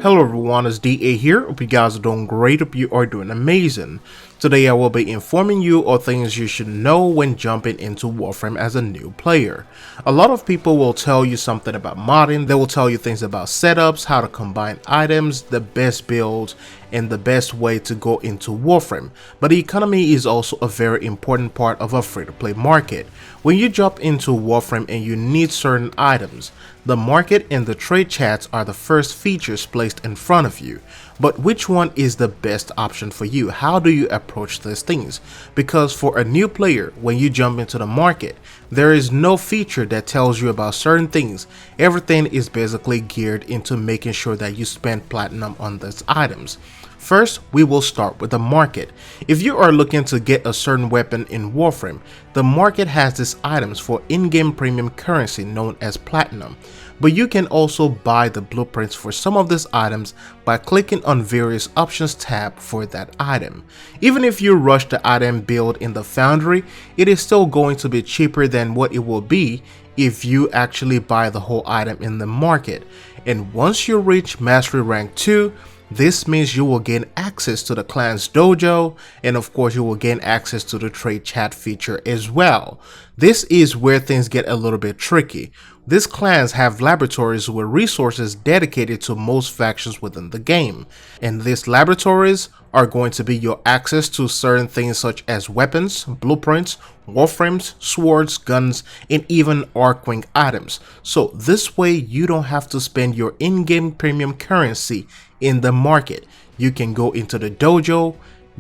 Hello everyone, it's DA here. Hope you guys are doing great. Hope you are doing amazing. Today I will be informing you of things you should know when jumping into Warframe as a new player. A lot of people will tell you something about modding. They will tell you things about setups, how to combine items, the best builds, and the best way to go into Warframe. But the economy is also a very important part of a free-to-play market. When you jump into Warframe and you need certain items, the market and the trade chats are the first features placed in front of you. But which one is the best option for you? How do you approach these things? Because for a new player, when you jump into the market, there is no feature that tells you about certain things. Everything is basically geared into making sure that you spend platinum on these items. First, we will start with the market. If you are looking to get a certain weapon in Warframe, the market has these items for in-game premium currency known as platinum. But you can also buy the blueprints for some of these items by clicking on various options tab for that item. Even if you rush the item build in the foundry, it is still going to be cheaper than what it will be if you actually buy the whole item in the market. And once you reach Mastery Rank 2, this means you will gain access to the clan's dojo, and of course you will gain access to the trade chat feature as well. This is where things get a little bit tricky. These clans have laboratories with resources dedicated to most factions within the game, and these laboratories are going to be your access to certain things such as weapons, blueprints, warframes, swords, guns, and even Archwing items. So this way you don't have to spend your in-game premium currency in the market. You can go into the dojo,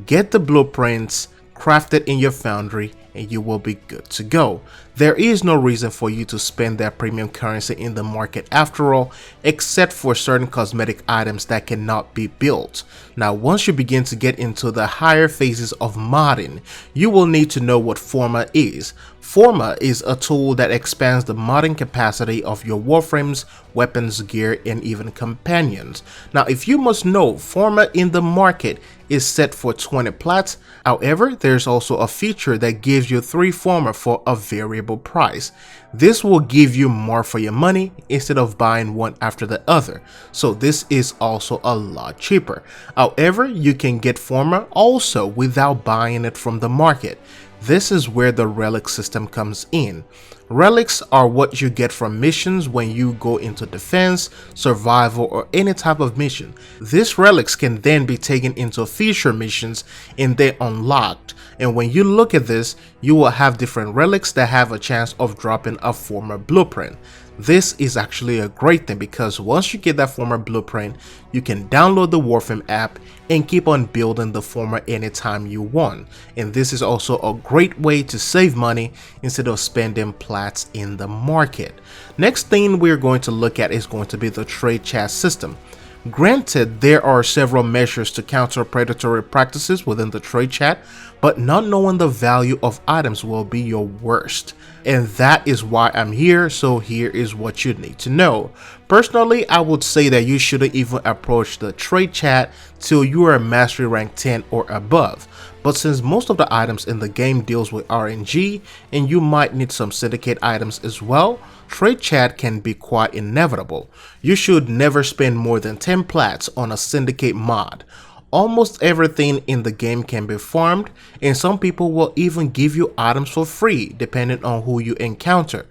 get the blueprints, craft it in your foundry, and you will be good to go. There is no reason for you to spend that premium currency in the market after all, except for certain cosmetic items that cannot be built. Now, once you begin to get into the higher phases of modding, you will need to know what Forma is. Forma is a tool that expands the modding capacity of your warframes, weapons, gear, and even companions. Now, if you must know, Forma in the market is set for 20 plats. However, there's also a feature that gives you 3 Forma for a variable price. This will give you more for your money instead of buying one after the other. So this is also a lot cheaper. However, you can get Forma also without buying it from the market. This is where the relic system comes in. Relics are what you get from missions when you go into defense, survival, or any type of mission. These relics can then be taken into feature missions and they're unlocked. And when you look at this, you will have different relics that have a chance of dropping a Forma blueprint. This is actually a great thing because once you get that Forma blueprint, you can download the Warframe app and keep on building the Forma anytime you want. And this is also a great way to save money instead of spending plats in the market. Next thing we're going to look at is going to be the trade chat system. Granted, there are several measures to counter predatory practices within the trade chat, but not knowing the value of items will be your worst. And that is why I'm here, so here is what you need to know. Personally, I would say that you shouldn't even approach the trade chat till you are Mastery Rank 10 or above. But since most of the items in the game deals with RNG, and you might need some syndicate items as well, trade chat can be quite inevitable. You should never spend more than 10 plats on a syndicate mod. Almost everything in the game can be farmed, and some people will even give you items for free depending on who you encounter.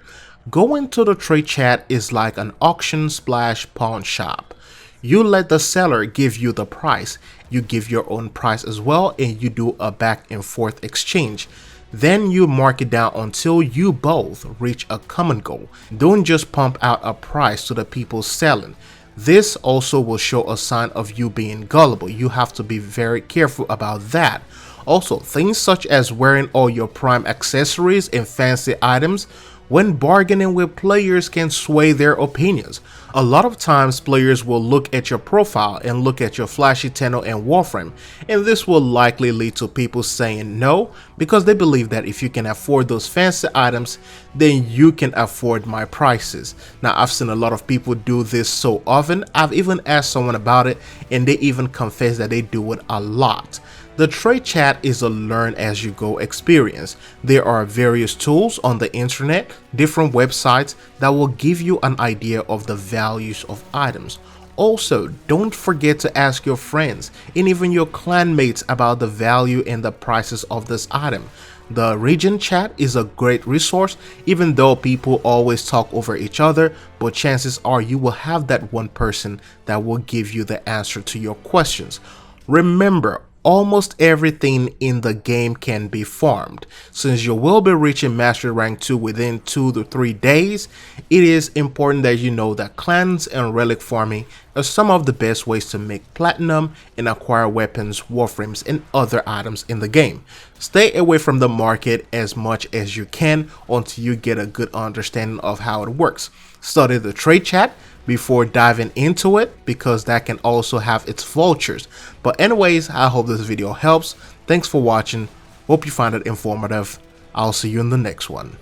Going to the trade chat is like an auction / pawn shop. You let the seller give you the price, you give your own price as well, and you do a back and forth exchange. Then you mark it down until you both reach a common goal. Don't just pump out a price to the people selling. This also will show a sign of you being gullible. You have to be very careful about that. Also, things such as wearing all your prime accessories and fancy items when bargaining with players can sway their opinions. A lot of times players will look at your profile and look at your flashy tenno and warframe, and this will likely lead to people saying no because they believe that if you can afford those fancy items, then you can afford my prices. Now, I've seen a lot of people do this so often. I've even asked someone about it and they even confess that they do it a lot. The trade chat is a learn as you go experience. There are various tools on the internet, different websites that will give you an idea of the values of items. Also, don't forget to ask your friends and even your clanmates about the value and the prices of this item. The region chat is a great resource, even though people always talk over each other, but chances are you will have that one person that will give you the answer to your questions. Remember, almost everything in the game can be farmed. Since you will be reaching Mastery Rank 2 within 2 to 3 days, it is important that you know that clans and relic farming are some of the best ways to make platinum and acquire weapons, warframes, and other items in the game. Stay away from the market as much as you can until you get a good understanding of how it works. Study the trade chat before diving into it, because that can also have its vultures. But anyways, I hope this video helps. Thanks for watching. Hope you find it informative. I'll see you in the next one.